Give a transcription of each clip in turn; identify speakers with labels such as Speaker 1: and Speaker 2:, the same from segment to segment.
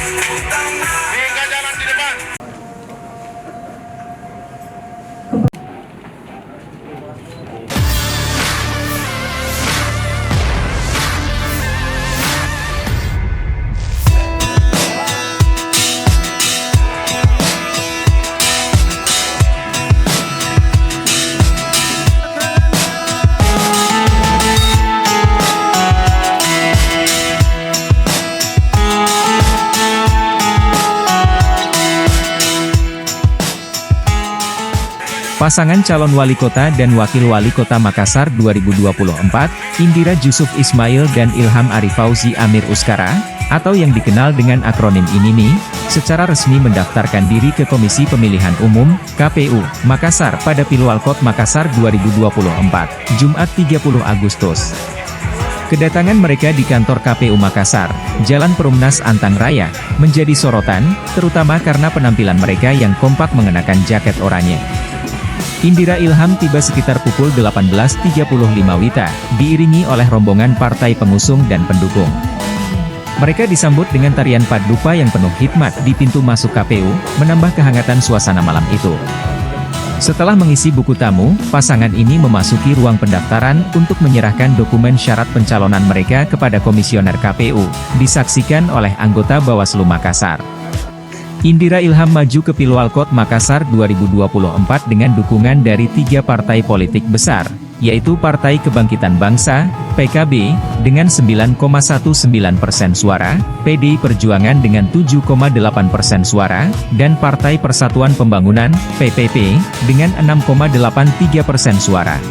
Speaker 1: Hingga jalan di depan.
Speaker 2: Pasangan calon wali kota dan wakil wali kota Makassar 2024, Indira Jusuf Ismail dan Ilham Arif Fauzi Amir Uskara, atau yang dikenal dengan akronim INIMI, secara resmi mendaftarkan diri ke Komisi Pemilihan Umum, KPU, Makassar pada Pilwalkot Makassar 2024, Jumat 30 Agustus. Kedatangan mereka di kantor KPU Makassar, Jalan Perumnas Antang Raya, menjadi sorotan, terutama karena penampilan mereka yang kompak mengenakan jaket oranye. Indira Ilham tiba sekitar pukul 18.35 WITA, diiringi oleh rombongan partai pengusung dan pendukung. Mereka disambut dengan tarian padupa yang penuh hikmat di pintu masuk KPU, menambah kehangatan suasana malam itu. Setelah mengisi buku tamu, pasangan ini memasuki ruang pendaftaran untuk menyerahkan dokumen syarat pencalonan mereka kepada komisioner KPU, disaksikan oleh anggota Bawaslu Makassar. Indira Ilham maju ke Pilwalkot Makassar 2024 dengan dukungan dari 3 partai politik besar, yaitu Partai Kebangkitan Bangsa, PKB, dengan 9,19% suara, PDI Perjuangan dengan 7,8% suara, dan Partai Persatuan Pembangunan, PPP, dengan 6,83% suara.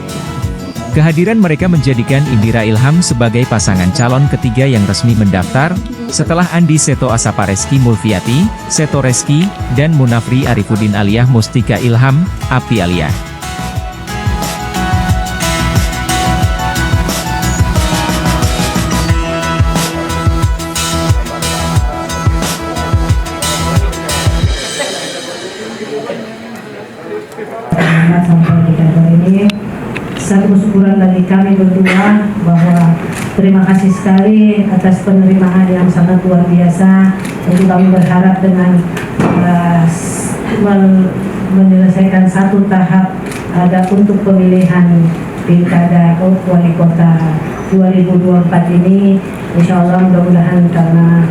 Speaker 2: Kehadiran mereka menjadikan Indira Ilham sebagai pasangan calon ketiga yang resmi mendaftar, setelah Andi Seto Asapareski Mulfiati, Seto Reski, dan Munafri Arifudin Aliyah Mustika Ilham, Api Aliyah.
Speaker 3: Sampai di kantor ini, satu kesyukuran dari kami berdua bahwa terima kasih sekali atas penerimaan yang sangat luar biasa. Jadi kami berharap dengan menyelesaikan satu tahap ada untuk pemilihan pilkada wali kota 2024 ini, insya Allah mudah-mudahan karena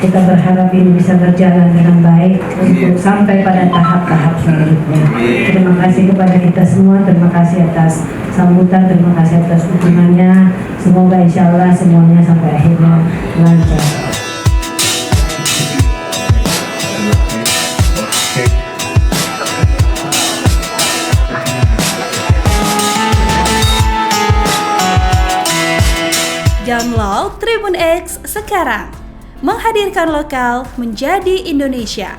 Speaker 3: kita berharap ini bisa berjalan dengan baik untuk sampai pada tahap-tahap selanjutnya. Terima kasih kepada kita semua, terima kasih atas sambutan, terima kasih atas dukungannya. Semoga insya Allah semuanya sampai akhirnya lancar.
Speaker 4: Download Tribun X sekarang, menghadirkan lokal menjadi Indonesia.